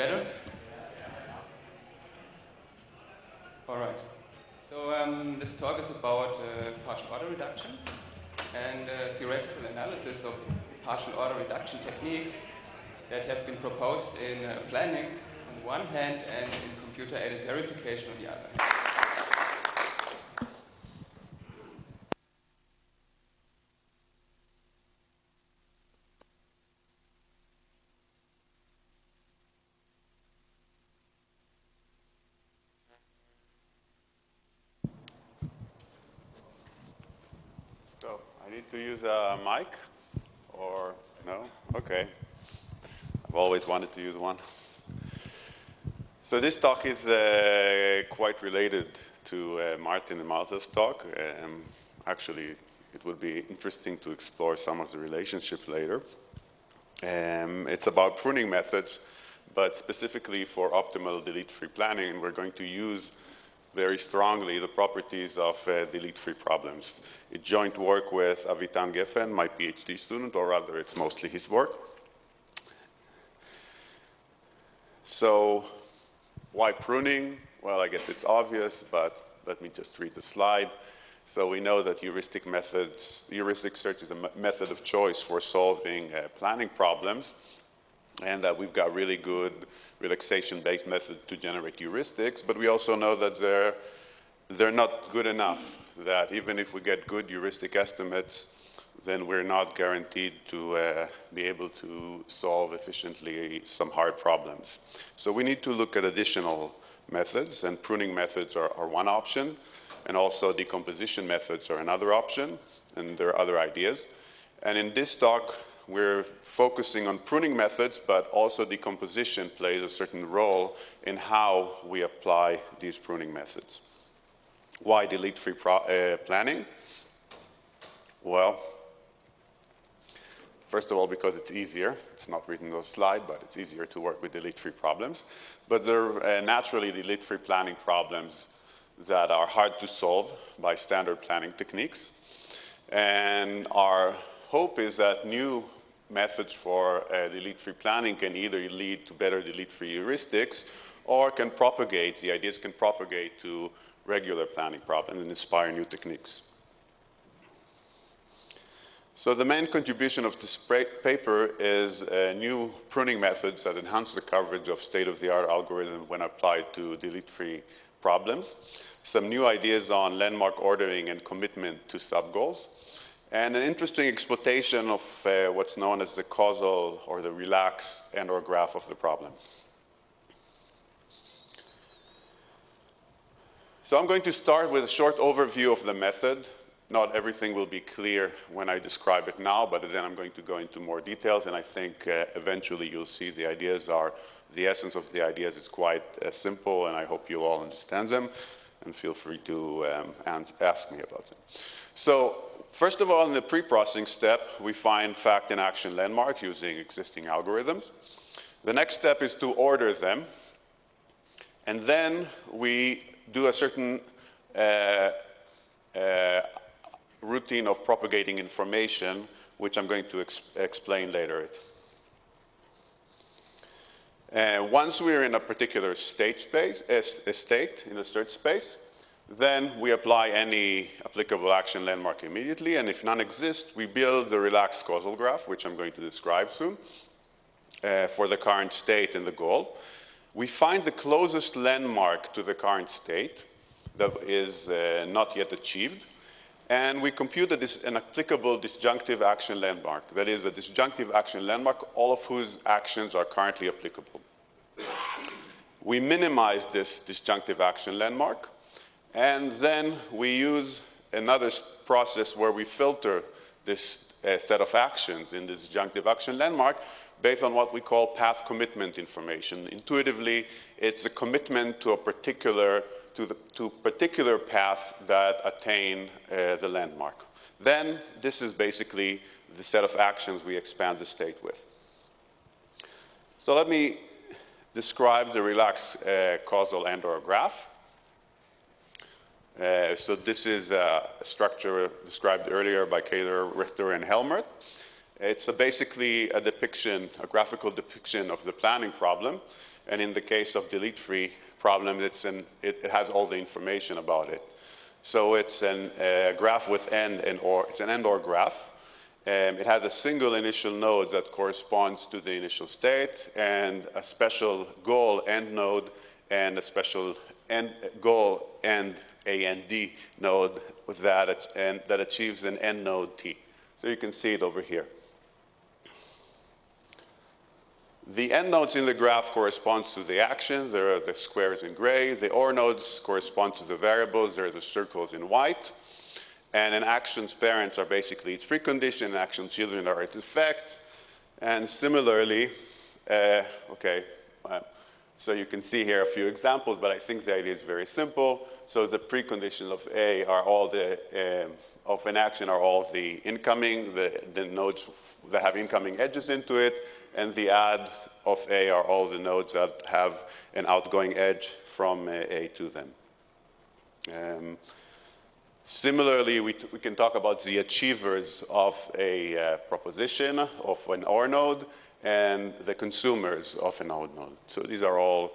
better? All right. So this talk is about partial order reduction and theoretical analysis of partial order reduction techniques that have been proposed in planning on the one hand and in computer-aided verification on the other hand. So I need to use a mic or no? Okay. I've always wanted to use one. So this talk is quite related to Martin and Malta's talk. Actually, it would be interesting to explore some of the relationships later. It's about pruning methods, but specifically for optimal delete-free planning. We're going to use very strongly the properties of delete-free problems. It's joint work with Avitan Geffen, my PhD student, or rather it's mostly his work. So why pruning? Well, I guess it's obvious, but let me just read the slide. So we know that heuristic search is a method of choice for solving planning problems, and that we've got really good relaxation-based methods to generate heuristics, but we also know that they're not good enough, that even if we get good heuristic estimates, then we're not guaranteed to be able to solve efficiently some hard problems. So we need to look at additional methods, and pruning methods are one option, and also decomposition methods are another option, and there are other ideas. And in this talk, we're focusing on pruning methods, but also decomposition plays a certain role in how we apply these pruning methods. Why delete-free planning? Well, first of all, because it's easier. It's not written in those slides, but it's easier to work with delete-free problems. But there are naturally delete-free planning problems that are hard to solve by standard planning techniques. And our hope is that new methods for delete-free planning can either lead to better delete-free heuristics or can propagate, the ideas can propagate to regular planning problems and inspire new techniques. So the main contribution of this paper is new pruning methods that enhance the coverage of state-of-the-art algorithms when applied to delete-free problems. Some new ideas on landmark ordering and commitment to sub-goals. And an interesting exploitation of what's known as the causal or the relax and/or graph of the problem. So I'm going to start with a short overview of the method. Not everything will be clear when I describe it now, but then I'm going to go into more details, and I think eventually you'll see the essence of the ideas is quite simple, and I hope you all understand them, and feel free to ask me about them. So, first of all, in the pre-processing step, we find fact and action landmark using existing algorithms. The next step is to order them. And then we do a certain routine of propagating information, which I'm going to explain later. Once we're in a particular state in a search space, then we apply any applicable action landmark immediately, and if none exists, we build the relaxed causal graph, which I'm going to describe soon, for the current state and the goal. We find the closest landmark to the current state that is not yet achieved, and we compute an applicable disjunctive action landmark. That is, a disjunctive action landmark, all of whose actions are currently applicable. We minimize this disjunctive action landmark, and then we use another process where we filter this set of actions in this disjunctive action landmark based on what we call path commitment information. Intuitively, it's a commitment to a particular path that attain the landmark. Then this is basically the set of actions we expand the state with. So let me describe the relaxed causal and/or graph. So this is a structure described earlier by Kader, Richter, and Helmert. It's basically a depiction, a graphical depiction of the planning problem. And in the case of delete-free problem, it has all the information about it. So it's a graph with AND and OR. It's an AND/OR graph. It has a single initial node that corresponds to the initial state, and a special goal AND node, and a special goal AND A and D node with that, and that achieves an end node T. So you can see it over here. The end nodes in the graph correspond to the action. There are the squares in gray. The OR nodes correspond to the variables. There are the circles in white. And an action's parents are basically its precondition, and action's children are its effect. And similarly, so you can see here a few examples, but I think the idea is very simple. So the preconditions of A are all of an action are all the incoming, the nodes that have incoming edges into it, and the add of A are all the nodes that have an outgoing edge from A to them. Similarly, we can talk about the achievers of a proposition, of an OR node, and the consumers of an OR node. So these are all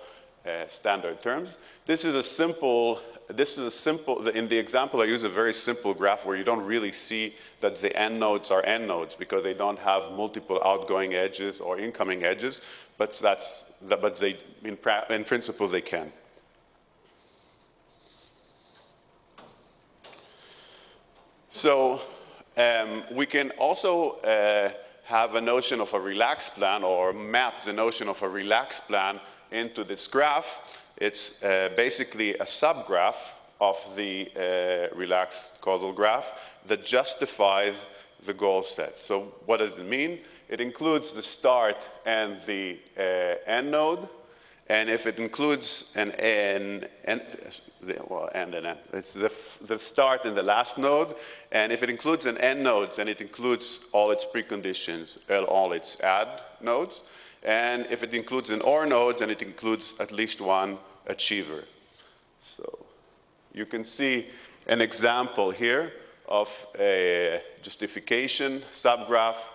standard terms. This is a simple, in the example I use a very simple graph where you don't really see that the end nodes are end nodes because they don't have multiple outgoing edges or incoming edges, but in principle they can. So we can also have a notion of a relaxed plan, or map the notion of a relaxed plan into this graph. It's basically a subgraph of the relaxed causal graph that justifies the goal set. So what does it mean? It includes the start and the end node. And if it includes it's the start and the last node. And if it includes an end node, then it includes all its preconditions, all its add nodes. And if it includes an OR node, then it includes at least one achiever. So you can see an example here of a justification subgraph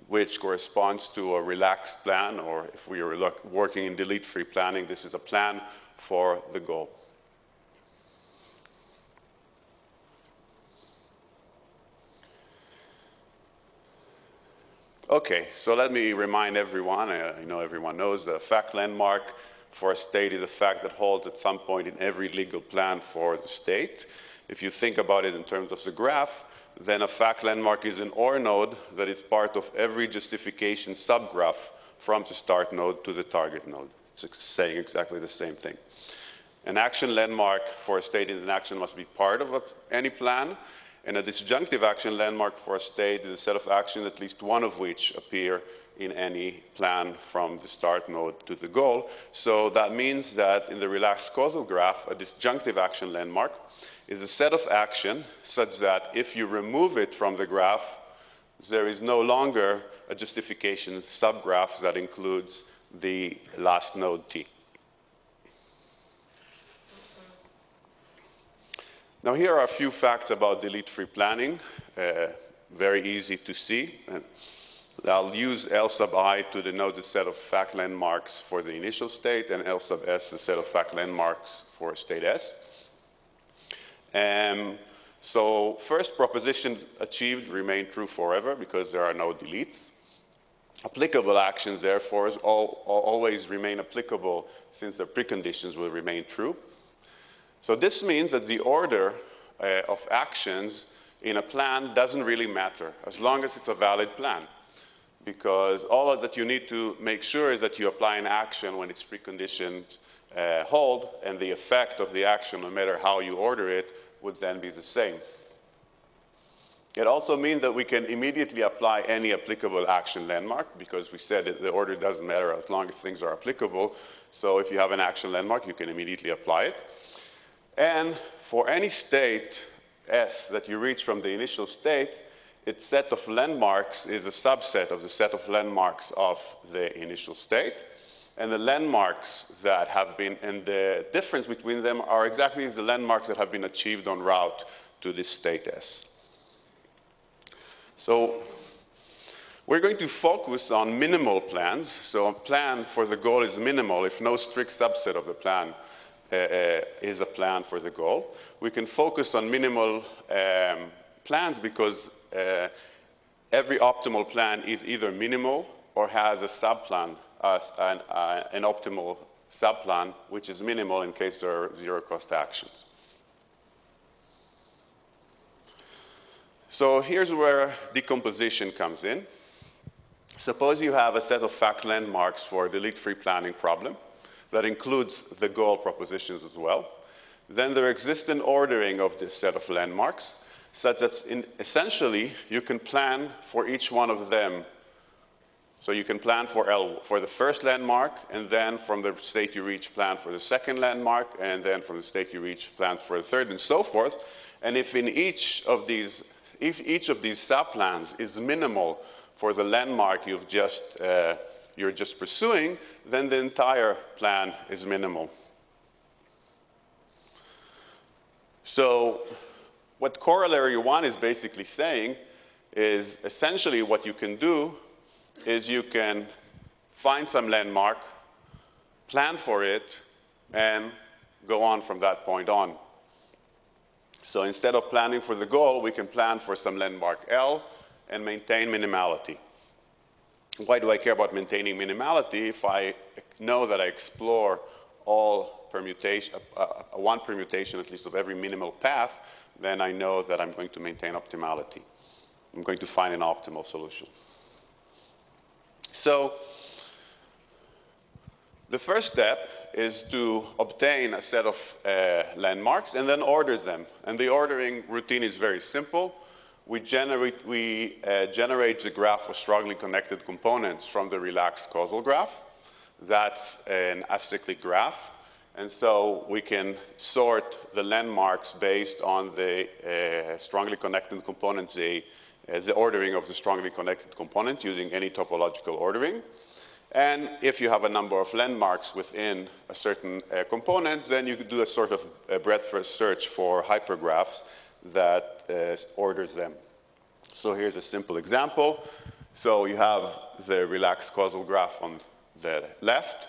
which corresponds to a relaxed plan, or if we are working in delete-free planning, this is a plan for the goal. Okay, so let me remind everyone, I know everyone knows that a fact landmark for a state is a fact that holds at some point in every legal plan for the state. If you think about it in terms of the graph, then a fact landmark is an OR node that is part of every justification subgraph from the start node to the target node. It's saying exactly the same thing. An action landmark for a state in an action must be part of any plan, and a disjunctive action landmark for a state is a set of actions, at least one of which appear in any plan from the start node to the goal. So that means that in the relaxed causal graph, a disjunctive action landmark is a set of action such that if you remove it from the graph, there is no longer a justification subgraph that includes the last node T. Now here are a few facts about delete-free planning, very easy to see. I'll use L sub I to denote the set of fact landmarks for the initial state, and L sub S the set of fact landmarks for state S. So first proposition achieved remain true forever because there are no deletes. Applicable actions, therefore, always remain applicable since the preconditions will remain true. So this means that the order of actions in a plan doesn't really matter as long as it's a valid plan, because all that you need to make sure is that you apply an action when its preconditions hold, and the effect of the action, no matter how you order it, would then be the same. It also means that we can immediately apply any applicable action landmark, because we said that the order doesn't matter as long as things are applicable. So if you have an action landmark, you can immediately apply it. And for any state S that you reach from the initial state, its set of landmarks is a subset of the set of landmarks of the initial state. And the landmarks that have been, and the difference between them are exactly the landmarks that have been achieved en route to this state S. So We're going to focus on minimal plans. So a plan for the goal is minimal if no strict subset of the plan is a plan for the goal. We can focus on minimal plans because every optimal plan is either minimal or has a subplan, an optimal subplan, which is minimal in case there are zero-cost actions. So here's where decomposition comes in. Suppose you have a set of fact landmarks for a delete-free planning problem that includes the goal propositions as well. Then there exists an ordering of this set of landmarks such that essentially you can plan for each one of them. So you can plan for the first landmark, and then from the state you reach, plan for the second landmark, and then from the state you reach, plan for the third, and so forth. And if in each of these subplans is minimal for the landmark you're just pursuing, then the entire plan is minimal. So what corollary 1 is basically saying is essentially what you can do is you can find some landmark, plan for it, and go on from that point on. So instead of planning for the goal, we can plan for some landmark L and maintain minimality. Why do I care about maintaining minimality? If I know that I explore all permutation, one permutation at least of every minimal path, then I know that I'm going to maintain optimality. I'm going to find an optimal solution. So the first step is to obtain a set of landmarks and then order them. And the ordering routine is very simple. We generate the graph of strongly connected components from the relaxed causal graph. That's an acyclic graph. And so we can sort the landmarks based on the strongly connected components, the ordering of the strongly connected component using any topological ordering. And if you have a number of landmarks within a certain component, then you could do a sort of breadth-first search for hypergraphs that orders them. So here's a simple example. So you have the relaxed causal graph on the left.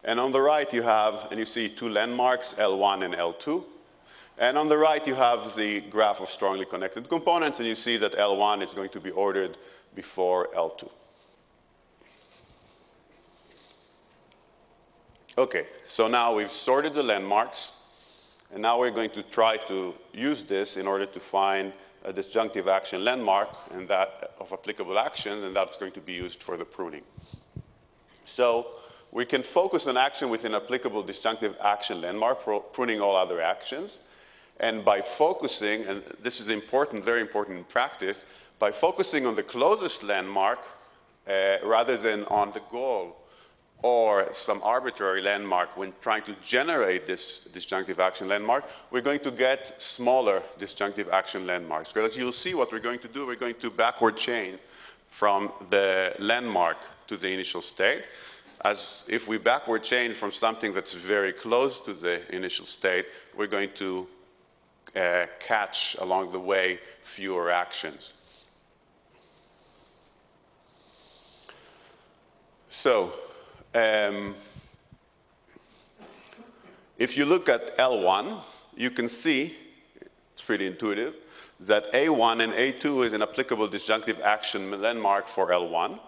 And on the right, you have, and you see two landmarks, L1 and L2. And on the right, you have the graph of strongly connected components, and you see that L1 is going to be ordered before L2. OK, so now we've sorted the landmarks, and now we're going to try to use this in order to find a disjunctive action landmark and that of applicable actions, and that's going to be used for the pruning. So we can focus on action with an applicable disjunctive action landmark for pruning all other actions. And by focusing, and this is important, very important in practice, by focusing on the closest landmark rather than on the goal or some arbitrary landmark when trying to generate this disjunctive action landmark, we're going to get smaller disjunctive action landmarks. Because as you'll see, what we're going to do, we're going to backward chain from the landmark to the initial state. As if we backward chain from something that's very close to the initial state, we're going to catch along the way fewer actions. So if you look at L1, you can see, it's pretty intuitive, that A1 and A2 is an applicable disjunctive action landmark for L1.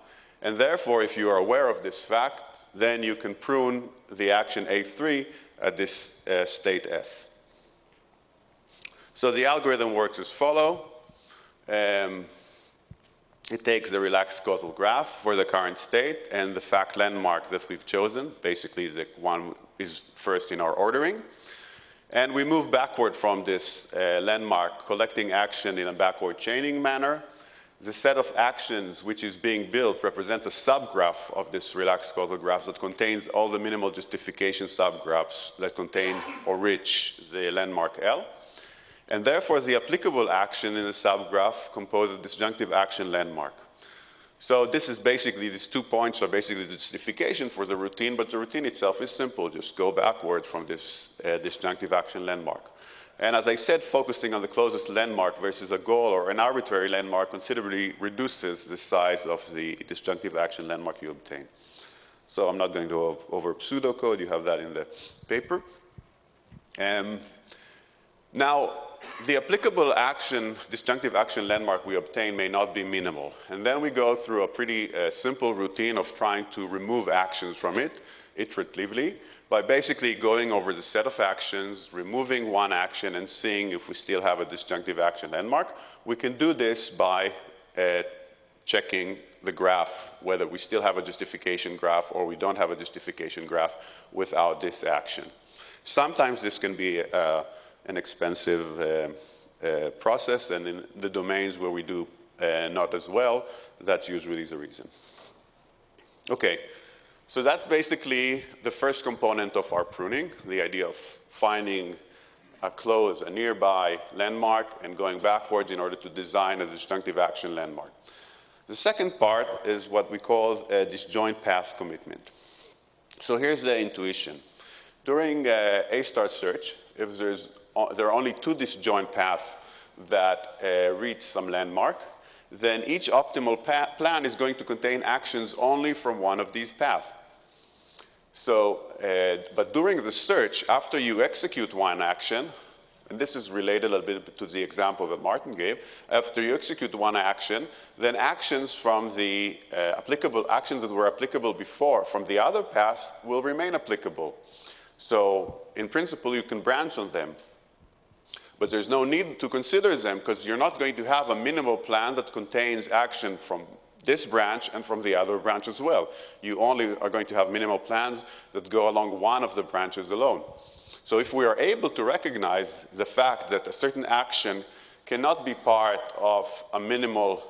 And therefore, if you are aware of this fact, then you can prune the action A3 at this state S. So the algorithm works as follows. It takes the relaxed causal graph for the current state and the fact landmark that we've chosen. Basically, the one is first in our ordering. And we move backward from this landmark, collecting action in a backward chaining manner. The set of actions which is being built represents a subgraph of this relaxed causal graph that contains all the minimal justification subgraphs that contain or reach the landmark L. And therefore, the applicable action in the subgraph composes a disjunctive action landmark. So this is basically, these 2 points are basically the justification for the routine, but the routine itself is simple. Just go backward from this disjunctive action landmark. And as I said, focusing on the closest landmark versus a goal or an arbitrary landmark considerably reduces the size of the disjunctive action landmark you obtain. So I'm not going to go over pseudocode. You have that in the paper. Now, the applicable action, disjunctive action landmark we obtain may not be minimal. And then we go through a pretty simple routine of trying to remove actions from it iteratively by basically going over the set of actions, removing one action, and seeing if we still have a disjunctive action landmark. We can do this by checking the graph, whether we still have a justification graph or we don't have a justification graph without this action. Sometimes this can be an expensive process, and in the domains where we do not as well, that's usually the reason. Okay, so that's basically the first component of our pruning, the idea of finding a nearby landmark and going backwards in order to design a disjunctive action landmark. The second part is what we call a disjoint path commitment. So here's the intuition. During A-star search, if there are only two disjoint paths that reach some landmark, then each optimal plan is going to contain actions only from one of these paths. So, but during the search, after you execute one action, and this is related a little bit to the example that Martin gave, after you execute one action, then actions from the actions that were applicable before from the other path will remain applicable. So in principle, you can branch on them. But there's no need to consider them because you're not going to have a minimal plan that contains action from this branch and from the other branch as well. You only are going to have minimal plans that go along one of the branches alone. So if we are able to recognize the fact that a certain action cannot be part of a minimal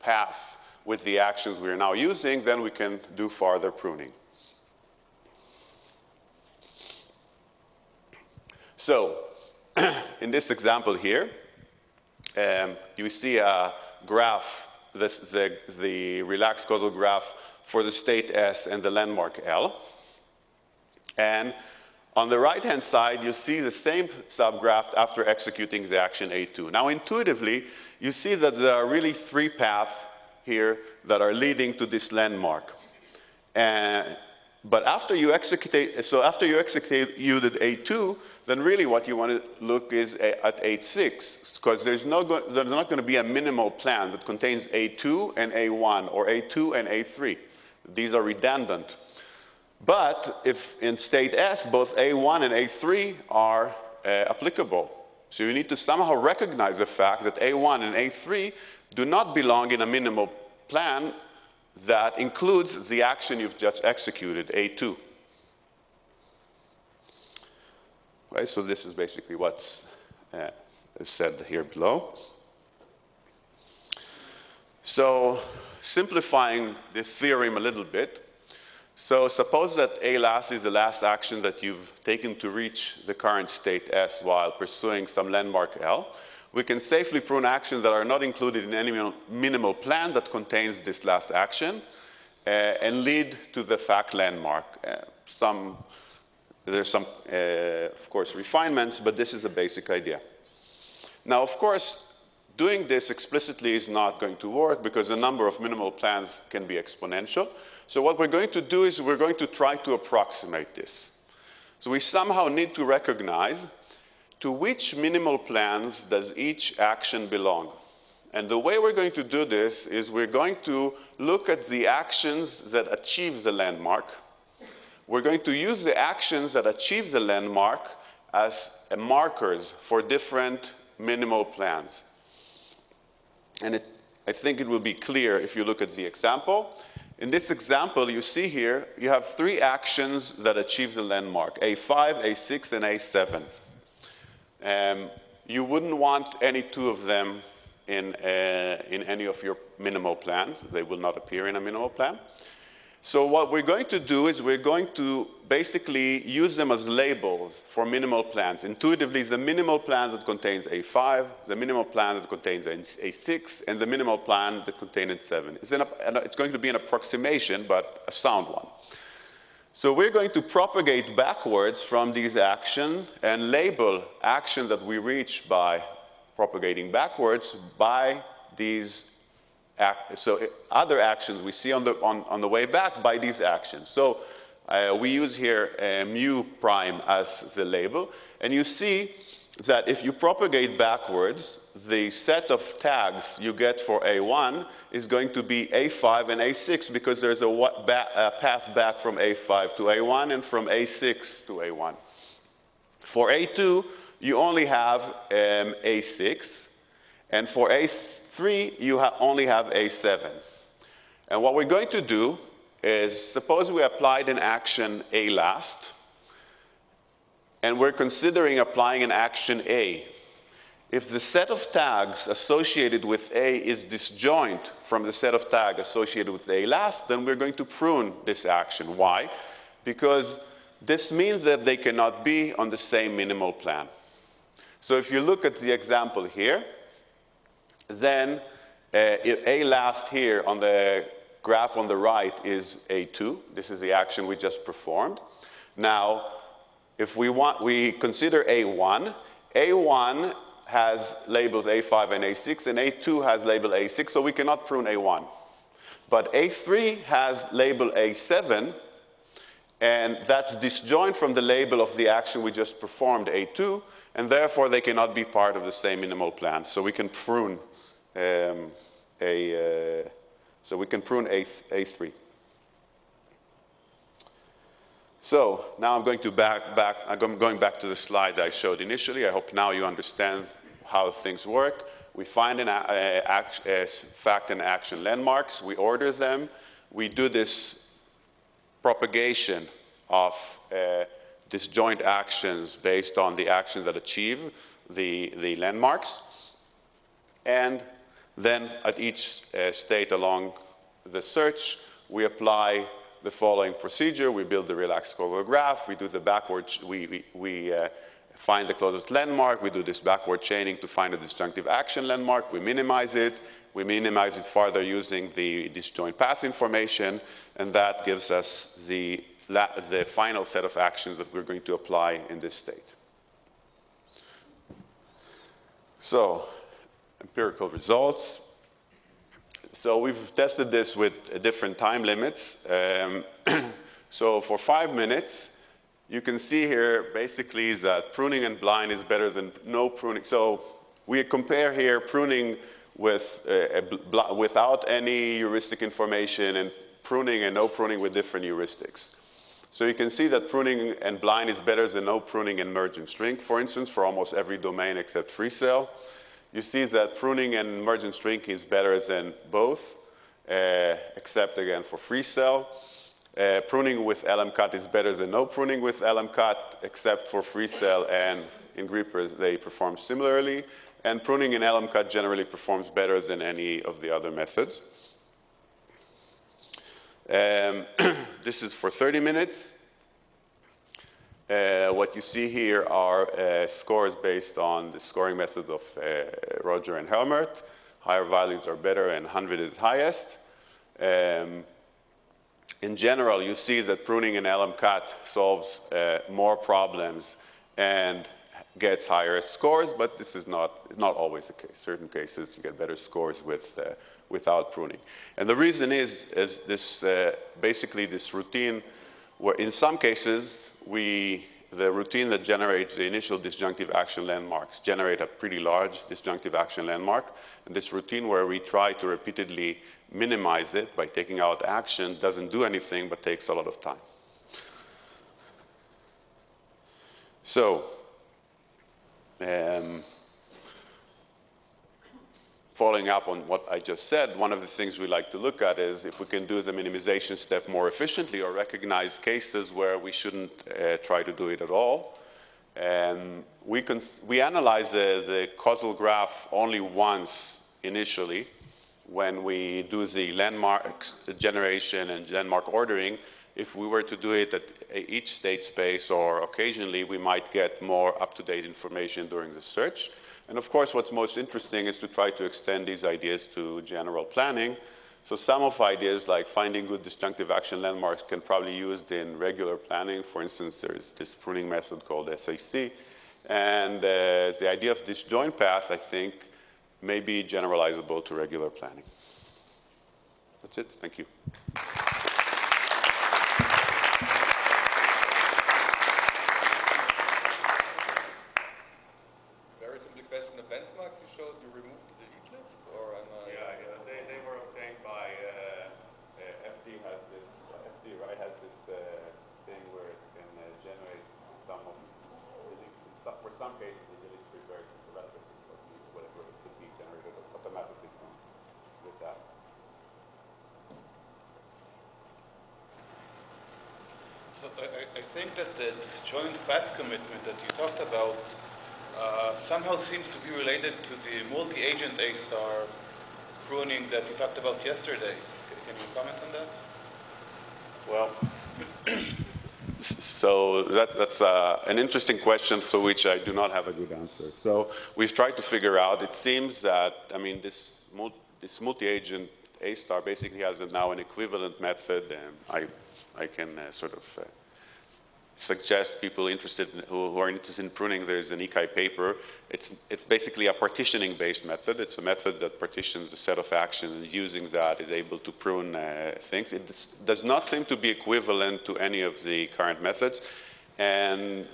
path with the actions we are now using, then we can do farther pruning. So in this example here, you see a graph, the relaxed causal graph for the state S and the landmark L. And on the right-hand side, you see the same subgraph after executing the action A2. Now, intuitively, you see that there are really three paths here that are leading to this landmark. But after you executed A2, then really what you want to look is at A6, because there's not going to be a minimal plan that contains A2 and A1, or A2 and A3. These are redundant. But if in state S, both A1 and A3 are applicable. So you need to somehow recognize the fact that A1 and A3 do not belong in a minimal plan that includes the action you've just executed, A2. Right, so this is basically what's said here below. So simplifying this theorem a little bit, so suppose that A last is the last action that you've taken to reach the current state S while pursuing some landmark L. We can safely prune actions that are not included in any minimal plan that contains this last action and lead to the fact landmark. There's some, of course, refinements, but this is the basic idea. Now, of course, doing this explicitly is not going to work because the number of minimal plans can be exponential. So what we're going to do is we're going to try to approximate this. So we somehow need to recognize to which minimal plans does each action belong. And the way we're going to do this is we're going to look at the actions that achieve the landmark. We're going to use the actions that achieve the landmark as markers for different minimal plans. And I think it will be clear if you look at the example. In this example, you see here, you have three actions that achieve the landmark, A5, A6, and A7. You wouldn't want any two of them in any of your minimal plans. They will not appear in a minimal plan. So what we're going to do is we're going to basically use them as labels for minimal plans. Intuitively, the minimal plan that contains A5, the minimal plan that contains A6, and the minimal plan that contains A7. It's going to be an approximation, but a sound one. So we're going to propagate backwards from these actions and label action that we reach by propagating backwards by these other actions we see on the way back by these actions. So we use here mu prime as the label, and you see that if you propagate backwards, the set of tags you get for A1 is going to be A5 and A6 because there's a path back from A5 to A1 and from A6 to A1. For A2, you only have A6, and for A3, you only have A7. And what we're going to do is, suppose we applied an action A last, and we're considering applying an action A. If the set of tags associated with A is disjoint from the set of tags associated with A last, then we're going to prune this action. Why? Because this means that they cannot be on the same minimal plan. So if you look at the example here, then if A last here on the graph on the right is A2. This is the action we just performed. Now, if we consider A1, A1 has labels A5 and A6, and A2 has label A6, so we cannot prune A1. But A3 has label A7, and that's disjoint from the label of the action we just performed, A2, and therefore they cannot be part of the same minimal plan. So we can prune A3. So now I'm going back to the slide that I showed initially. I hope now you understand how things work. We find fact and action landmarks. We order them. We do this propagation of disjoint actions based on the actions that achieve the landmarks. And then at each state along the search, we apply the following procedure. We build the relaxed causal graph. We do the backward, we find the closest landmark. We do this backward chaining to find a disjunctive action landmark. We minimize it. We minimize it further using the disjoint path information, and that gives us the final set of actions that we're going to apply in this state. So, empirical results. So we've tested this with different time limits. So for 5 minutes, you can see here basically that pruning and blind is better than no pruning. So we compare here pruning with, without any heuristic information and pruning and no pruning with different heuristics. So you can see that pruning and blind is better than no pruning and merge and shrink, for instance, for almost every domain except free cell. You see that pruning and merge and shrink is better than both, except again for free cell. Pruning with LM-cut is better than no pruning with LM-cut, except for free cell, and in Grieper they perform similarly. And pruning in LM-cut generally performs better than any of the other methods. This is for 30 minutes. What you see here are scores based on the scoring method of Roger and Helmert. Higher values are better and 100 is highest. In general, you see that pruning in LM-cut solves more problems and gets higher scores, but this is not always the case. Certain cases you get better scores without pruning. And the reason is this basically this routine where in some cases the routine that generates the initial disjunctive action landmarks generate a pretty large disjunctive action landmark. And this routine where we try to repeatedly minimize it by taking out action doesn't do anything but takes a lot of time. So, following up on what I just said, one of the things we like to look at is if we can do the minimization step more efficiently or recognize cases where we shouldn't try to do it at all. We analyze the causal graph only once initially when we do the landmark generation and landmark ordering. If we were to do it at each state space or occasionally, we might get more up-to-date information during the search. And of course, what's most interesting is to try to extend these ideas to general planning. So some of ideas like finding good disjunctive action landmarks can probably be used in regular planning. For instance, there's this pruning method called SAC. And the idea of disjoint path, I think, may be generalizable to regular planning. That's it. Thank you. Very simple question. The benchmarks you showed, you removed the delete list, or am I? Yeah, they were obtained by FD has this thing where it can generate some of for some cases the delete free version. So that was whatever it could be generated automatically from with that. So I think that the disjoint path commitment that you talked about somehow seems to be related to the multi-agent A-star pruning that you talked about yesterday. Can you comment on that? Well, so that's an interesting question for which I do not have a good answer. So we've tried to figure out, it seems that, I mean, this multi-agent A-star basically has now an equivalent method, and I can sort of suggest people interested who are interested in pruning. There's an ICAPS paper. It's basically a partitioning-based method. It's a method that partitions a set of actions, and using that is able to prune things. It does not seem to be equivalent to any of the current methods. And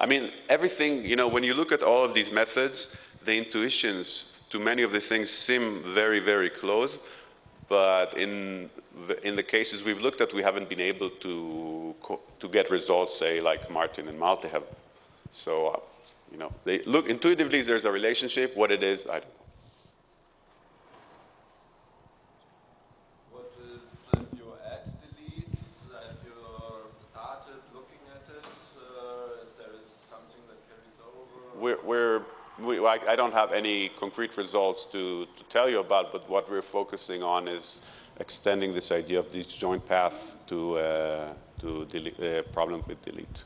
I mean, everything, you know, when you look at all of these methods, the intuitions to many of these things seem very, very close. But in the cases we've looked at, we haven't been able to get results, say, like Martin and Malte have. So, you know, they look intuitively, there's a relationship. What it is, I don't know. What is your add deletes? Have you started looking at it? If there is something that carries over? I don't have any concrete results to tell you about, but what we're focusing on is extending this idea of disjoint path to problem with delete.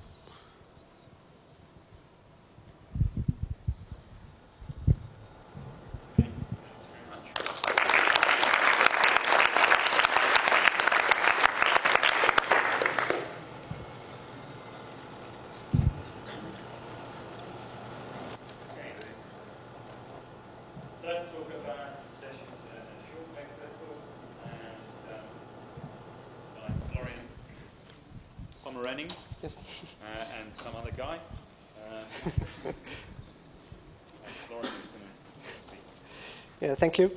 Yes. And some other guy. Florian is going to speak. Yeah, thank you.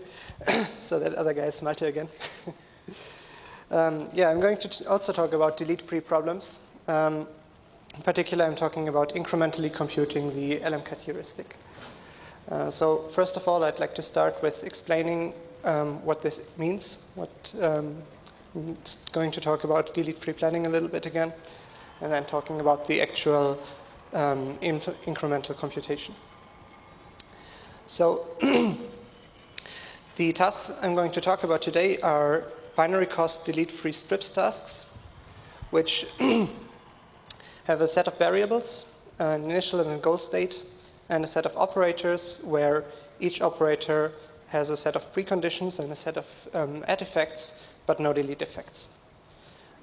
So that other guy is Malte again. Yeah, I'm going to also talk about delete-free problems. In particular, I'm talking about incrementally computing the LMCAT heuristic. So first of all, I'd like to start with explaining what this means. I'm going to talk about delete-free planning a little bit again, and then talking about the actual incremental computation. So the tasks I'm going to talk about today are binary cost delete-free strips tasks, which have a set of variables, an initial and a goal state, and a set of operators where each operator has a set of preconditions and a set of add effects, but no delete effects.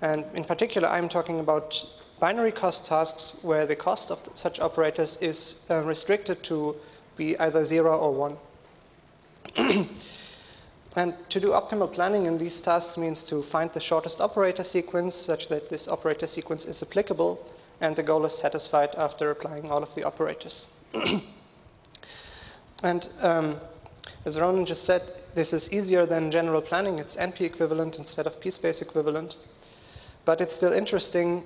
And in particular, I'm talking about binary cost tasks where the cost of such operators is restricted to be either 0 or 1. And to do optimal planning in these tasks means to find the shortest operator sequence such that this operator sequence is applicable and the goal is satisfied after applying all of the operators. And as Ronan just said, this is easier than general planning. It's NP equivalent instead of p-space equivalent. But it's still interesting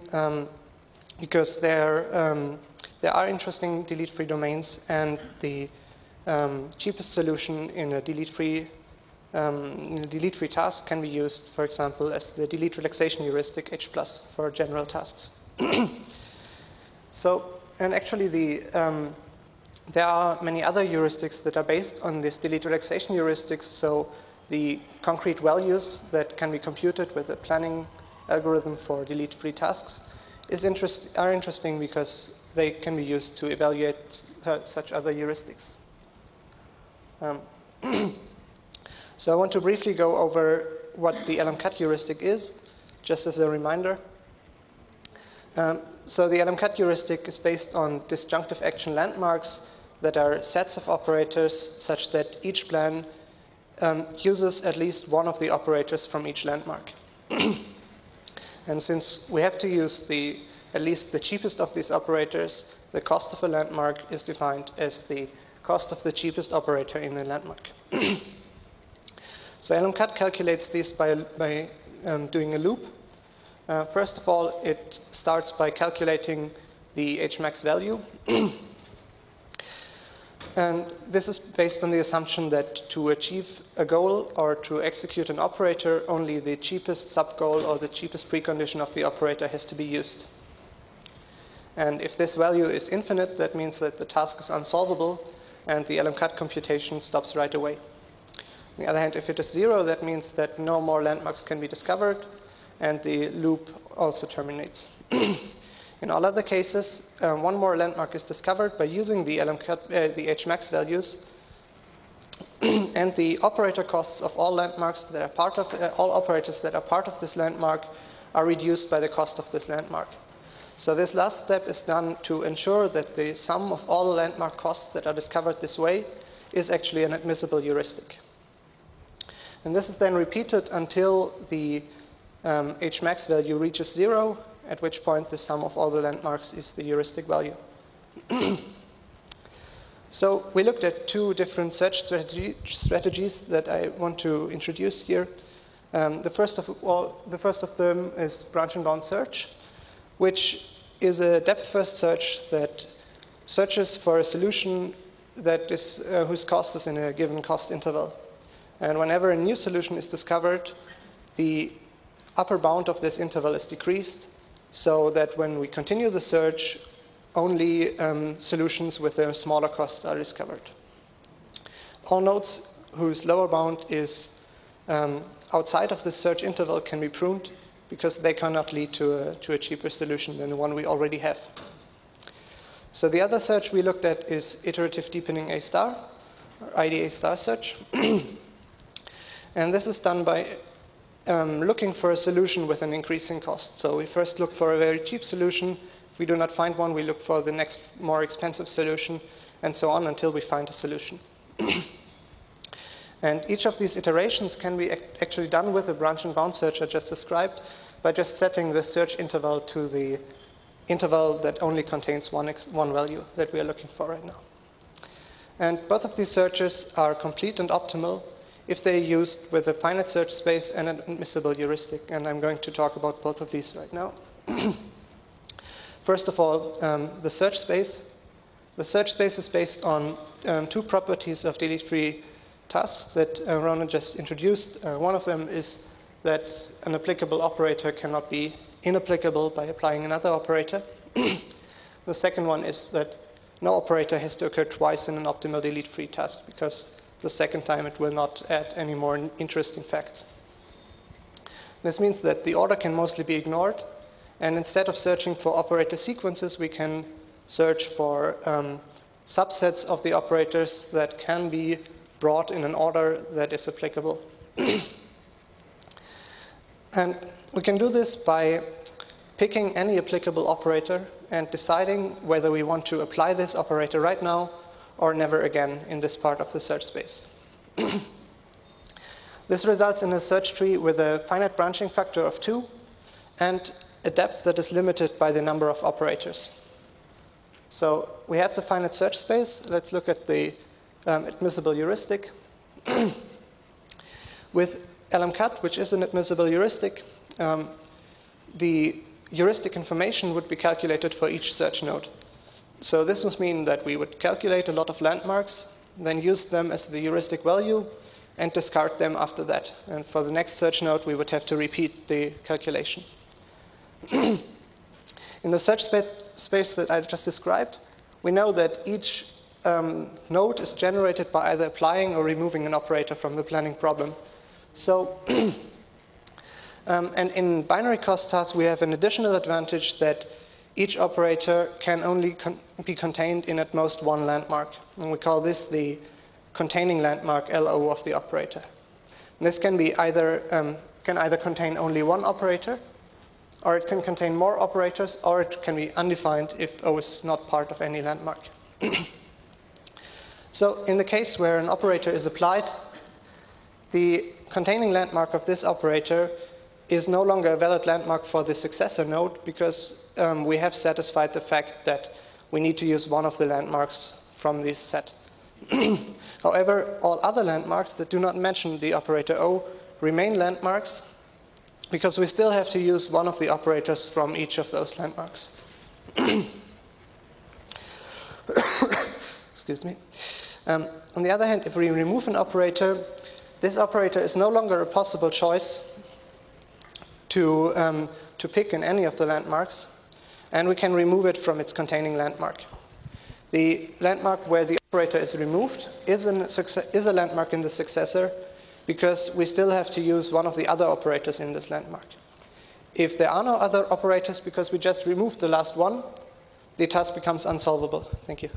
because there are interesting delete-free domains, and the cheapest solution in a delete-free task can be used, for example, as the delete relaxation heuristic H+ for general tasks. So, and actually there are many other heuristics that are based on this delete relaxation heuristics. So the concrete values that can be computed with a planning algorithm for delete-free tasks are interesting because they can be used to evaluate such other heuristics. So I want to briefly go over what the LMCAT heuristic is, just as a reminder. So the LMCAT heuristic is based on disjunctive action landmarks that are sets of operators such that each plan uses at least one of the operators from each landmark. And since we have to use at least the cheapest of these operators, the cost of a landmark is defined as the cost of the cheapest operator in a landmark. So LMCAT calculates this by doing a loop. First of all, it starts by calculating the Hmax value. And this is based on the assumption that to achieve a goal or to execute an operator, only the cheapest subgoal or the cheapest precondition of the operator has to be used. And if this value is infinite, that means that the task is unsolvable and the LMCAT computation stops right away. On the other hand, if it is 0, that means that no more landmarks can be discovered and the loop also terminates. In all other cases, one more landmark is discovered by using the LMCAT, the Hmax values, and the operator costs of all landmarks that are part of all operators that are part of this landmark are reduced by the cost of this landmark. So this last step is done to ensure that the sum of all landmark costs that are discovered this way is actually an admissible heuristic. And this is then repeated until the Hmax value reaches 0, at which point the sum of all the landmarks is the heuristic value. So we looked at two different search strategies that I want to introduce here. The first of them is branch and bound search, which is a depth-first search that searches for a solution that is, whose cost is in a given cost interval. And whenever a new solution is discovered, the upper bound of this interval is decreased, so that when we continue the search, only solutions with a smaller cost are discovered. All nodes whose lower bound is outside of the search interval can be pruned because they cannot lead to a cheaper solution than the one we already have. So the other search we looked at is iterative deepening A star, or IDA star search. And this is done by looking for a solution with an increasing cost. So we first look for a very cheap solution. If we do not find one, we look for the next more expensive solution, and so on until we find a solution. And each of these iterations can be actually done with the branch and bound search I just described by just setting the search interval to the interval that only contains one value that we are looking for right now. And both of these searches are complete and optimal if they're used with a finite search space and an admissible heuristic, and I'm going to talk about both of these right now. First of all, the search space. The search space is based on two properties of delete-free tasks that Ronan just introduced. One of them is that an applicable operator cannot be inapplicable by applying another operator. The second one is that no operator has to occur twice in an optimal delete-free task, because the second time it will not add any more interesting facts. This means that the order can mostly be ignored, and instead of searching for operator sequences, we can search for subsets of the operators that can be brought in an order that is applicable. And we can do this by picking any applicable operator and deciding whether we want to apply this operator right now or never again in this part of the search space. This results in a search tree with a finite branching factor of 2 and a depth that is limited by the number of operators. So we have the finite search space. Let's look at the admissible heuristic. With LMCAT, which is an admissible heuristic, the heuristic information would be calculated for each search node. So this would mean that we would calculate a lot of landmarks, then use them as the heuristic value, and discard them after that. And for the next search node, we would have to repeat the calculation. In the search space that I just described, we know that each node is generated by either applying or removing an operator from the planning problem. So, and in binary cost tasks, we have an additional advantage that each operator can only be contained in at most one landmark. And we call this the containing landmark LO of the operator. This can be can either contain only one operator, or it can contain more operators, or it can be undefined if O is not part of any landmark. So in the case where an operator is applied, the containing landmark of this operator is no longer a valid landmark for the successor node because we have satisfied the fact that we need to use one of the landmarks from this set. However, all other landmarks that do not mention the operator O remain landmarks because we still have to use one of the operators from each of those landmarks. Excuse me. On the other hand, if we remove an operator, this operator is no longer a possible choice to pick in any of the landmarks, and we can remove it from its containing landmark. The landmark where the operator is removed is a landmark in the successor because we still have to use one of the other operators in this landmark. If there are no other operators because we just removed the last one, the task becomes unsolvable. Thank you.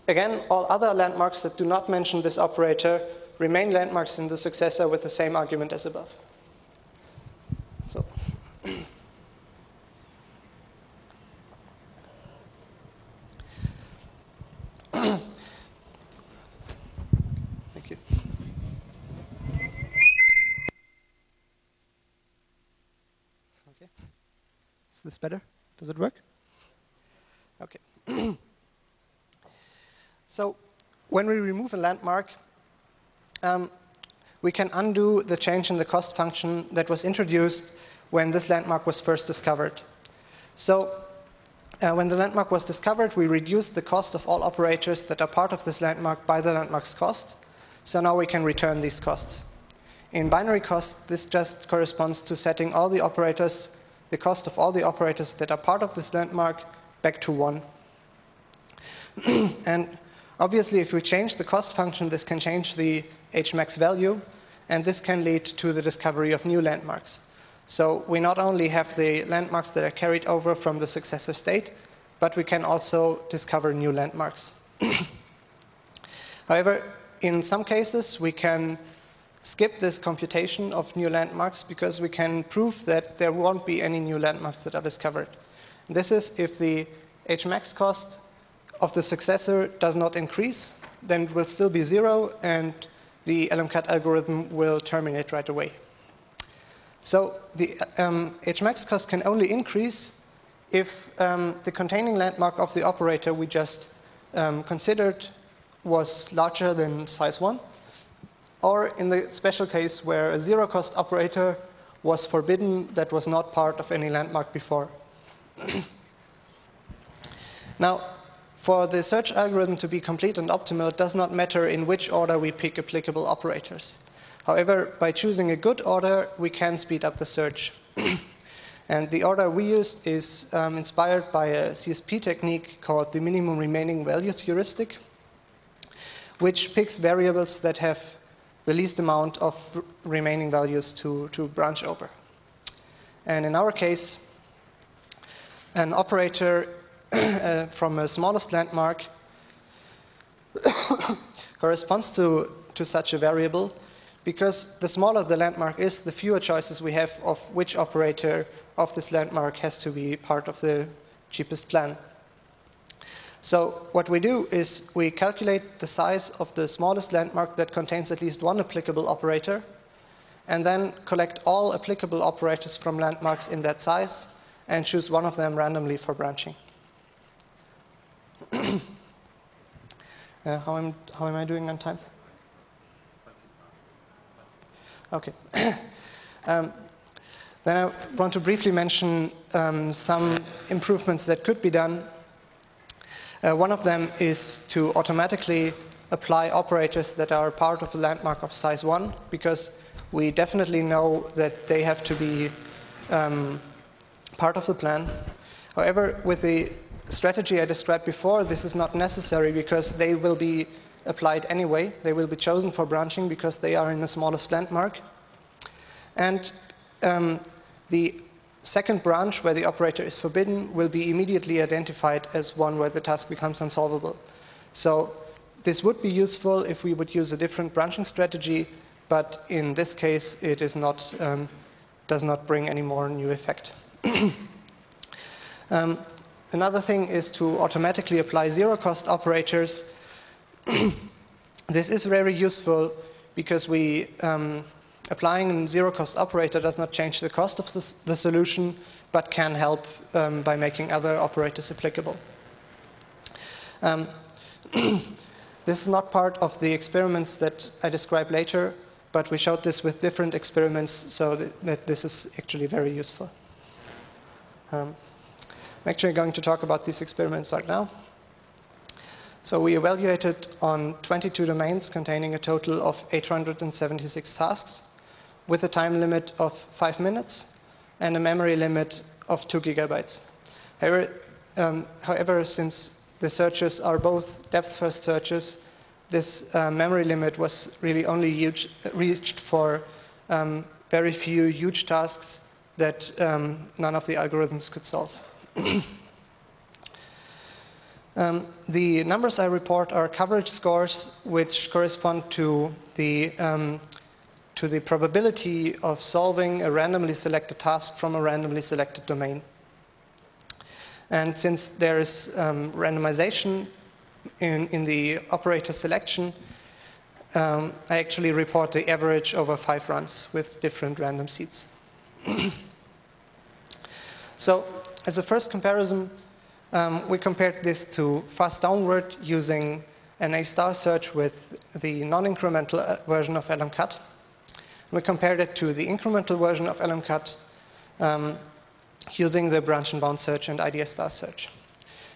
Again, all other landmarks that do not mention this operator remain landmarks in the successor with the same argument as above. So. Thank you. Okay. Is this better? Does it work? Okay. So when we remove a landmark, we can undo the change in the cost function that was introduced when this landmark was first discovered. So when the landmark was discovered, we reduced the cost of all operators that are part of this landmark by the landmark's cost. So now we can return these costs. In binary cost, this just corresponds to setting all the operators, the cost of all the operators that are part of this landmark, back to 1. And obviously, if we change the cost function, this can change the Hmax value, and this can lead to the discovery of new landmarks. So we not only have the landmarks that are carried over from the successor state, but we can also discover new landmarks. However, in some cases, we can skip this computation of new landmarks because we can prove that there won't be any new landmarks that are discovered. This is if the Hmax cost of the successor does not increase, then it will still be 0, and the LMCAT algorithm will terminate right away. So the Hmax cost can only increase if the containing landmark of the operator we just considered was larger than size 1, or in the special case where a zero-cost operator was forbidden that was not part of any landmark before. Now, for the search algorithm to be complete and optimal, it does not matter in which order we pick applicable operators. However, by choosing a good order, we can speed up the search. And the order we used is inspired by a CSP technique called the minimum remaining values heuristic, which picks variables that have the least amount of remaining values to branch over. And in our case, an operator from a smallest landmark corresponds to such a variable because the smaller the landmark is, the fewer choices we have of which operator of this landmark has to be part of the cheapest plan. So what we do is we calculate the size of the smallest landmark that contains at least one applicable operator, and then collect all applicable operators from landmarks in that size and choose one of them randomly for branching. How am I doing on time? Okay. Then I want to briefly mention some improvements that could be done. One of them is to automatically apply operators that are part of the landmark of size 1, because we definitely know that they have to be part of the plan. However, with the strategy I described before, this is not necessary because they will be applied anyway. They will be chosen for branching because they are in the smallest landmark. And the second branch where the operator is forbidden will be immediately identified as one where the task becomes unsolvable. So This would be useful if we would use a different branching strategy, but in this case, it is not, does not bring any more new effect. Another thing is to automatically apply zero-cost operators. This is very useful because applying a zero-cost operator does not change the cost of the solution, but can help by making other operators applicable. This is not part of the experiments that I describe later, but we showed this with different experiments, so that this is actually very useful. I'm actually going to talk about these experiments right now. So we evaluated on 22 domains containing a total of 876 tasks with a time limit of 5 minutes and a memory limit of 2 gigabytes. However, since the searches are both depth-first searches, this memory limit was really only reached for very few huge tasks that none of the algorithms could solve. The numbers I report are coverage scores, which correspond to the probability of solving a randomly selected task from a randomly selected domain. And since there is randomization in the operator selection, I actually report the average over 5 runs with different random seeds. So, as a first comparison, we compared this to fast downward using an A-star search with the non-incremental version of LMCut. We compared it to the incremental version of LMCut using the branch and bound search and IDA-star search.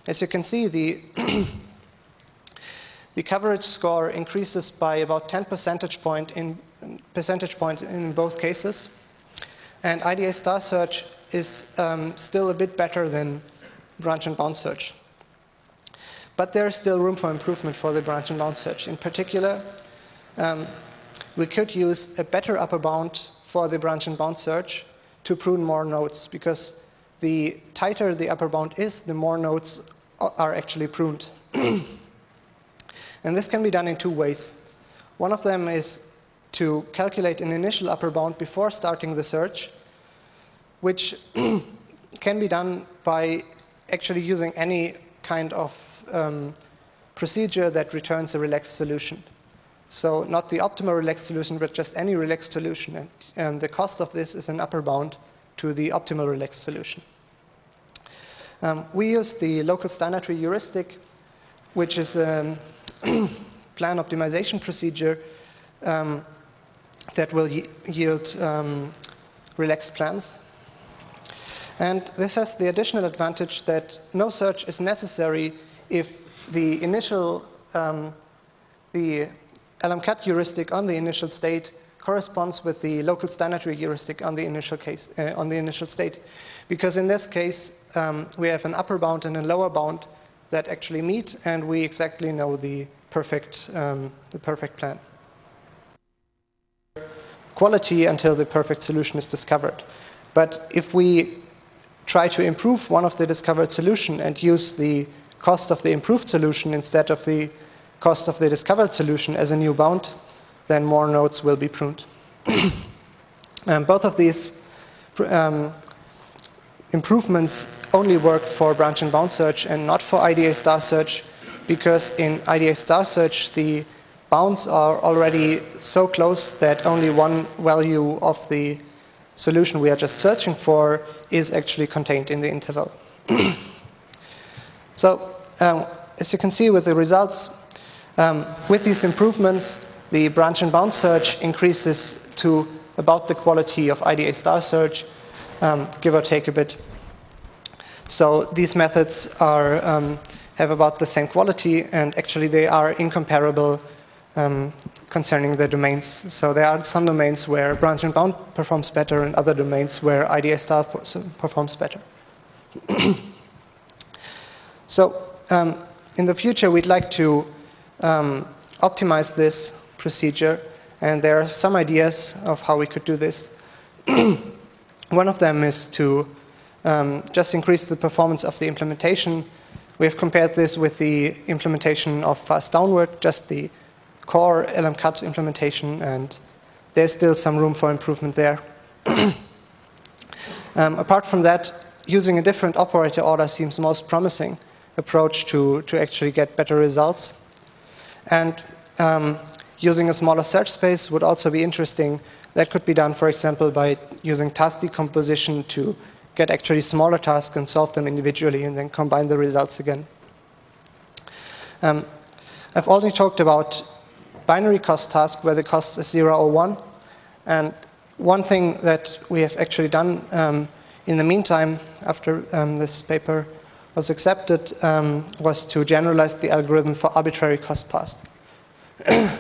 As you can see, the coverage score increases by about 10 percentage points in both cases. And IDA-star search is still a bit better than branch and bound search. But there is still room for improvement for the branch and bound search. In particular, we could use a better upper bound for the branch and bound search to prune more nodes, because the tighter the upper bound is, the more nodes are actually pruned. And this can be done in 2 ways. One of them is to calculate an initial upper bound before starting the search, which can be done by actually using any kind of procedure that returns a relaxed solution. So not the optimal relaxed solution, but just any relaxed solution. And the cost of this is an upper bound to the optimal relaxed solution. We use the local standard tree heuristic, which is a plan optimization procedure that will yield relaxed plans. And this has the additional advantage that no search is necessary if the initial, the LMCut heuristic on the initial state corresponds with the local standard tree heuristic on the initial case, on the initial state. Because in this case, we have an upper bound and a lower bound that actually meet, and we exactly know the perfect plan. Quality until the perfect solution is discovered. But if we try to improve one of the discovered solution and use the cost of the improved solution instead of the cost of the discovered solution as a new bound, then more nodes will be pruned. Both of these improvements only work for branch and bound search and not for IDA-star search, because in IDA-star search the bounds are already so close that only one value of the solution we are just searching for is actually contained in the interval. So, as you can see with the results, with these improvements, the branch and bound search increases to about the quality of IDA-star search, give or take a bit. So these methods are, have about the same quality, and actually they are incomparable concerning the domains. So there are some domains where branch and bound performs better and other domains where IDA-star performs better. So in the future we'd like to optimize this procedure, and there are some ideas of how we could do this. One of them is to just increase the performance of the implementation We have compared this with the implementation of fast downward, just the core LMCut implementation, and there's still some room for improvement there. Apart from that, using a different operator order seems the most promising approach to actually get better results. And using a smaller search space would also be interesting. That could be done, for example, by using task decomposition to get actually smaller tasks and solve them individually and then combine the results again. I've already talked about binary cost task where the cost is 0 or 1. And one thing that we have actually done in the meantime, after this paper was accepted, was to generalize the algorithm for arbitrary cost paths,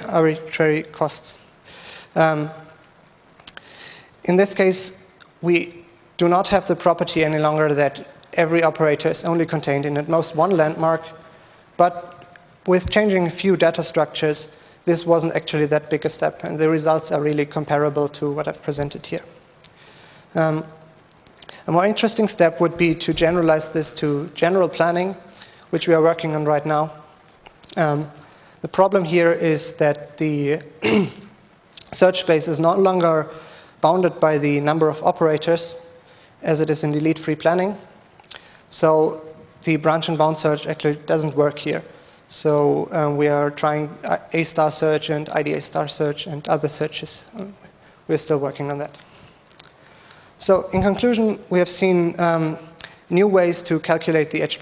arbitrary costs. In this case, we do not have the property any longer that every operator is only contained in at most one landmark, but with changing a few data structures, this wasn't actually that big a step, and the results are really comparable to what I've presented here. A more interesting step would be to generalize this to general planning, which we are working on right now. The problem here is that the search space is no longer bounded by the number of operators as it is in delete-free planning. So the branch and bound search actually doesn't work here. So we are trying A-star search and IDA star search and other searches. We're still working on that. So in conclusion, we have seen new ways to calculate the H+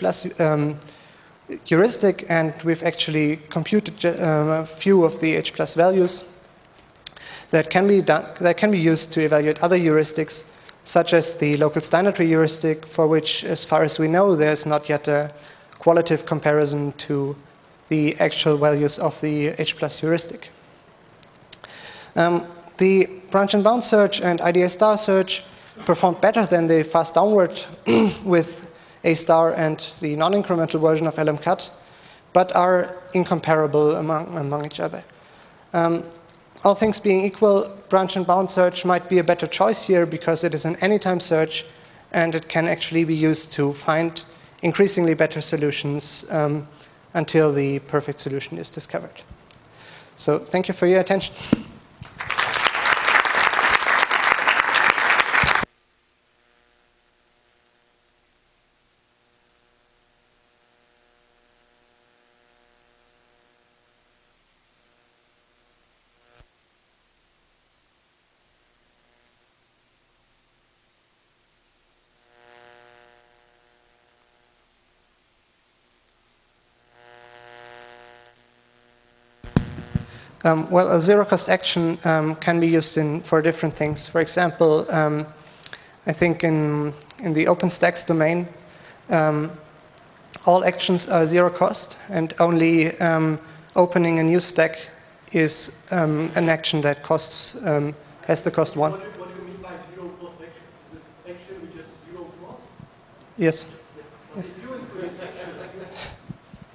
heuristic, and we've actually computed a few of the H+ values that can be used to evaluate other heuristics, such as the local standard tree heuristic, for which, as far as we know, there's not yet a qualitative comparison to the actual values of the H+ heuristic. The branch and bound search and IDA star search performed better than the fast downward with A star and the non-incremental version of LMCut, but are incomparable among each other. All things being equal, branch and bound search might be a better choice here because it is an anytime search and it can actually be used to find increasingly better solutions until the perfect solution is discovered. So thank you for your attention. Well, a zero-cost action can be used for different things. For example, I think in the OpenStax domain, all actions are zero-cost, and only opening a new stack is an action that costs has the cost 1. What do you mean by zero-cost action? Is it action which has zero cost? Yes. Yes. If you include this action,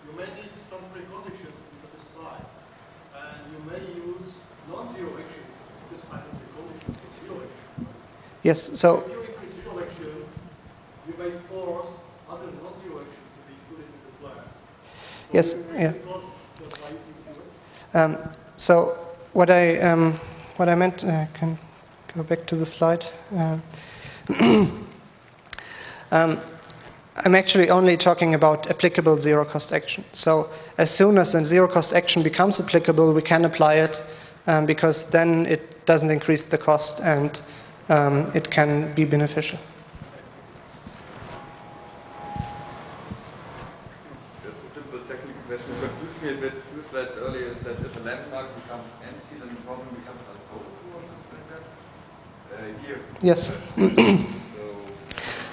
you may need some preconditions to satisfy. And you may use non-zero actions to satisfy the preconditions of zero action. Yes, so if you include zero action, you may force other non-zero actions to be included in the plan. So yes, yeah. So what I meant, I can go back to the slide. I'm actually only talking about applicable zero-cost action. So as soon as a zero-cost action becomes applicable, we can apply it because then it doesn't increase the cost and it can be beneficial. Just a simple technical question. What confused me a bit, few slides earlier, is that if a landmark becomes empty, then the problem becomes unsolvable or something like that? Here. Yes.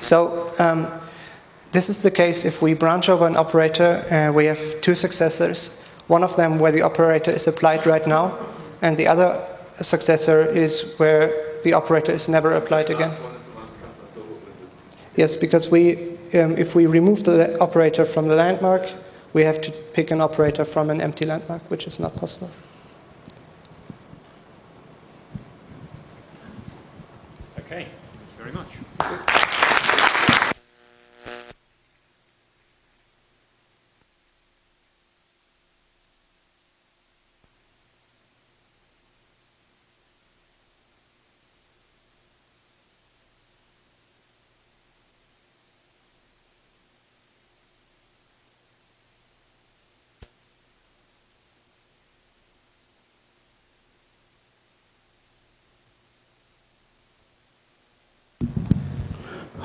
So this is the case if we branch over an operator. We have two successors. One of them where the operator is applied right now, and the other successor is where the operator is never applied again. Yes, because if we remove the operator from the landmark, we have to pick an operator from an empty landmark, which is not possible. Okay, thanks very much.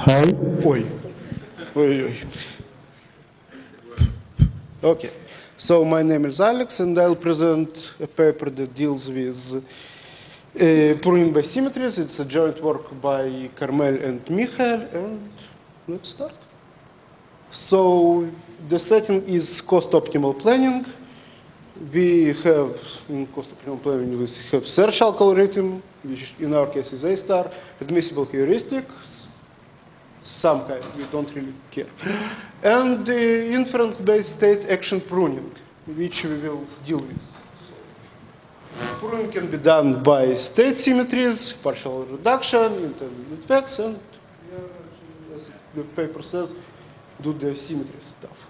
Hi. Oi. Oi, oi. Okay. So my name is Alex, and I'll present a paper that deals with pruning by symmetries. It's a joint work by Carmel and Michael, and let's start. So the setting is cost-optimal planning. We have, in cost-optimal planning, we have search algorithm, which in our case is A star, admissible heuristics, some kind, we don't really care. And the inference-based state action pruning, which we will deal with. So, pruning can be done by state symmetries, partial reduction, intermediate effects, and as the paper says, do the symmetry stuff.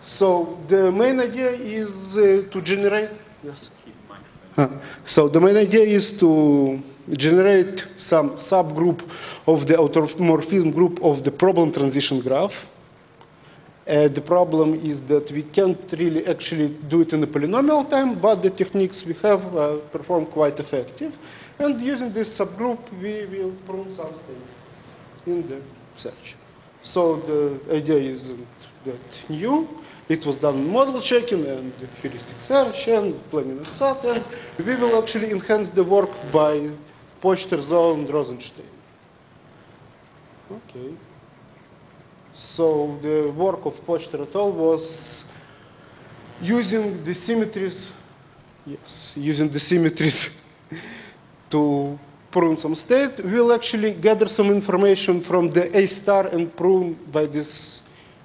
So the main idea is to generate, yes. So the main idea is to generate some subgroup of the automorphism group of the problem transition graph. The problem is that we can't really actually do it in a polynomial time, but the techniques we have perform quite effective. And using this subgroup, we will prune some states in the search. So the idea is that new. It was done in model checking and heuristic search and planning and SAT, and we will actually enhance the work by Pochter, Zoll, and Rosenstein. Okay. So the work of Pochter et al. Was using the symmetries, yes, using the symmetries to prune some state. We'll actually gather some information from the A star and prune by this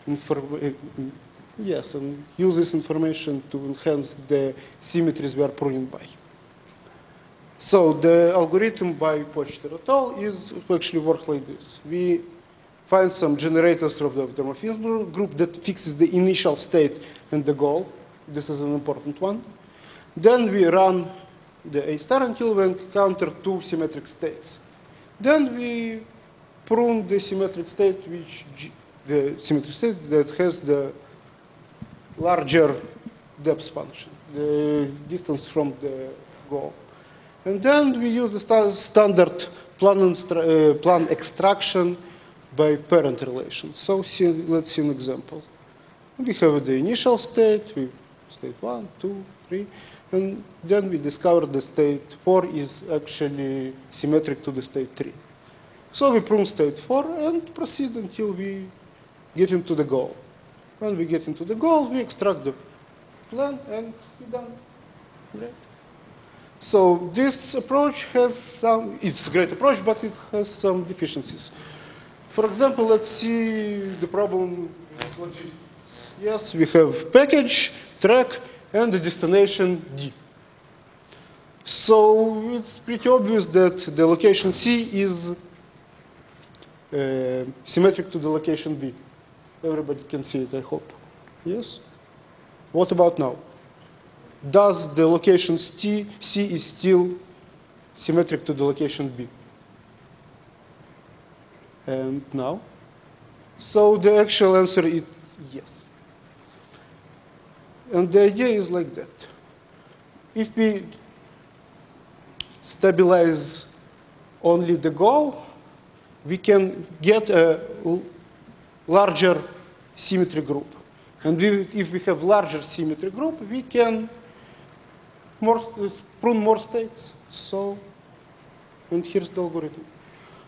information. Yes, and use this information to enhance the symmetries we are pruning by. So the algorithm by Pochter et al. Actually works like this. We find some generators of the automorphism group that fixes the initial state and the goal. This is an important one. Then we run the A star until we encounter two symmetric states. Then we prune the symmetric state, the symmetric state that has the larger depth function, the distance from the goal. And then we use the standard plan extraction by parent relation. So let's see an example. We have the initial state, state 1, 2, 3, and then we discover the state 4 is actually symmetric to the state 3. So we prune state 4 and proceed until we get into the goal. When we get into the goal, we extract the plan and we're done. Right? So this approach has some, it's a great approach, but it has some deficiencies. For example, let's see the problem with logistics. Yes, we have package, track, and the destination D. So it's pretty obvious that the location C is symmetric to the location B. Everybody can see it, I hope. Yes? What about now? Does the location C is still symmetric to the location B? And now? So the actual answer is yes. And the idea is like that. If we stabilize only the goal, we can get a larger symmetry group. And if we have larger symmetry group, we can prune more states. So, and here's the algorithm.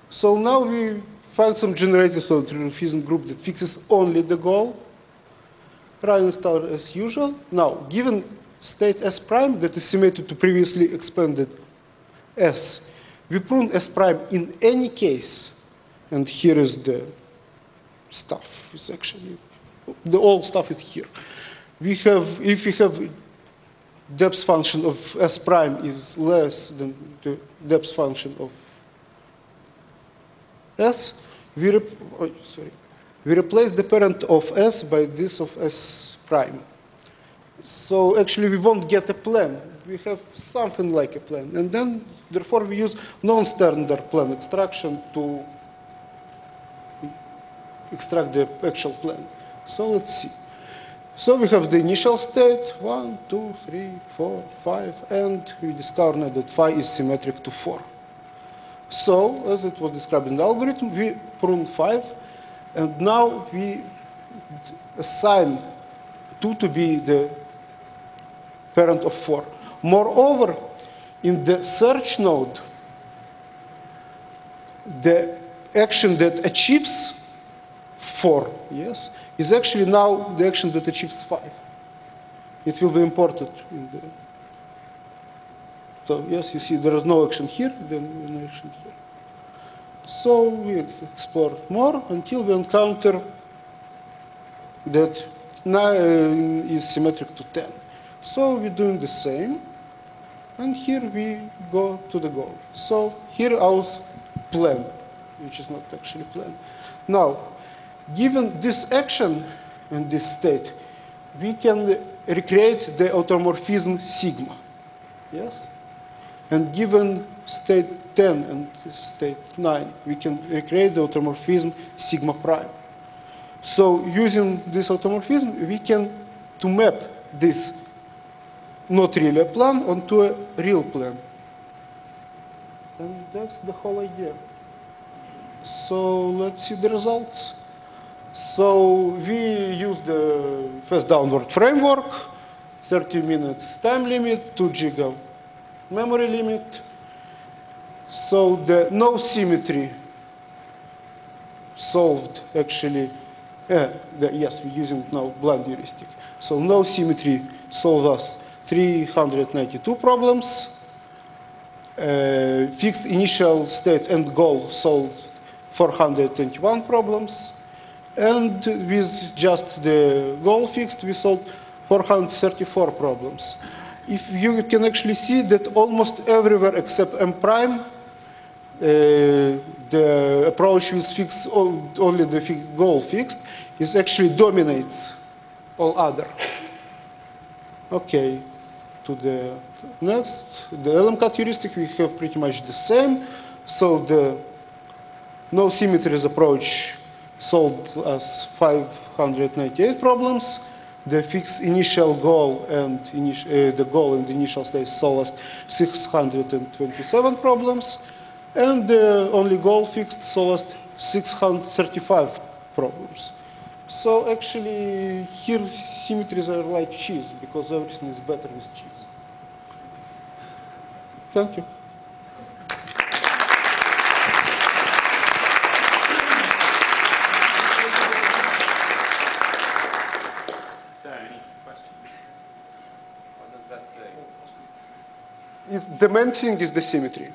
So now we find some generated automorphism group that fixes only the goal. Run install as usual. Now, given state S prime that is symmetric to previously expanded S, we prune S prime in any case. And here is the stuff. It's actually, the old stuff is here. We have, if we have depth function of S prime is less than the depth function of S, we replace the parent of S by this of S prime. So actually we won't get a plan. We have something like a plan. And then, therefore, we use non-standard plan extraction to extract the actual plan. So let's see. So we have the initial state, 1, 2, 3, 4, 5, and we discover now that phi is symmetric to 4. So, as it was described in the algorithm, we prune 5, and now we assign 2 to be the parent of 4. Moreover, in the search node, the action that achieves 4, yes, is actually now the action that achieves 5. It will be imported in the. So yes, you see there is no action here, then no action here. So we explore more until we encounter that 9 is symmetric to 10. So we're doing the same, and here we go to the goal. So here our plan, which is not actually plan. Now, given this action and this state, we can recreate the automorphism sigma, yes? And given state 10 and state 9, we can recreate the automorphism sigma prime. So using this automorphism, we can to map this not really a plan onto a real plan. And that's the whole idea. So let's see the results. So we use the fast downward framework, 30 minutes time limit, 2 GB memory limit. So the no symmetry solved actually, yes, we're using now blind heuristic. So no symmetry solved us 392 problems. Fixed initial state and goal solved 421 problems. And with just the goal fixed, we solved 434 problems. If you can actually see that almost everywhere except M prime, the approach with fixed, only the goal fixed, is actually dominates all other. Okay, to the next, the LM-cut heuristic, we have pretty much the same. So the no symmetries approach solved us 598 problems. The fixed initial goal and the goal and the initial state solved us 627 problems. And the only goal fixed solved us 635 problems. So actually, here symmetries are like cheese, because everything is better with cheese. Thank you. So, any questions? What does that say? The main thing is the symmetry.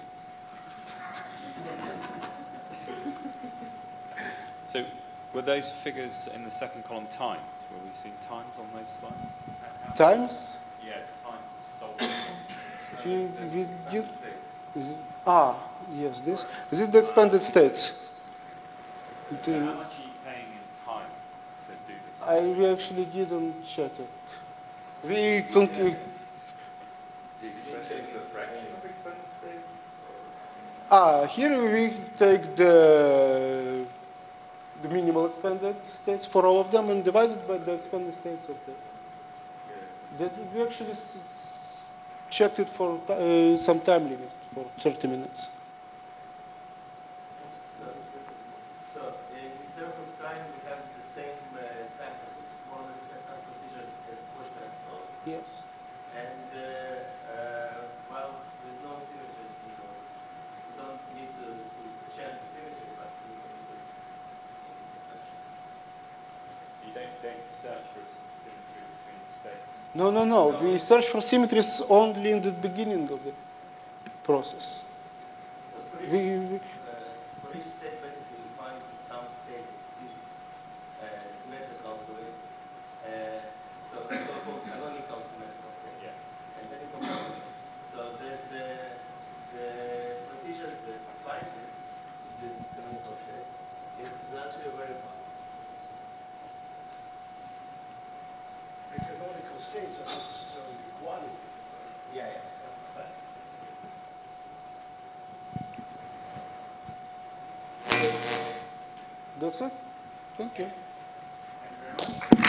So, were those figures in the second column times? Were we seeing times on those slides? Times? Yeah, times to solve. Yes, this is the expanded states. So how much are you paying in time to do this? We actually didn't check it. We here we take the minimal expanded states for all of them and divide it by the expanded states of the. That we actually checked it for some time limit for 30 minutes. So in terms of time, we have the same time, more or less the same time procedures as push time. Yes. And well, there's no symmetries, you know. You don't need to change the symmetry, but you need to So you don't search for symmetry between states? No. We search for symmetries only in the beginning of the process. for each state, basically, you find some state is symmetrical to it. So so-called canonical symmetrical state. Yeah. And then you compare it. So the procedures that find this canonical state is actually very fast. The canonical states are not necessarily equality. Yeah. Fast. That's it. Thank you. Thank you very much.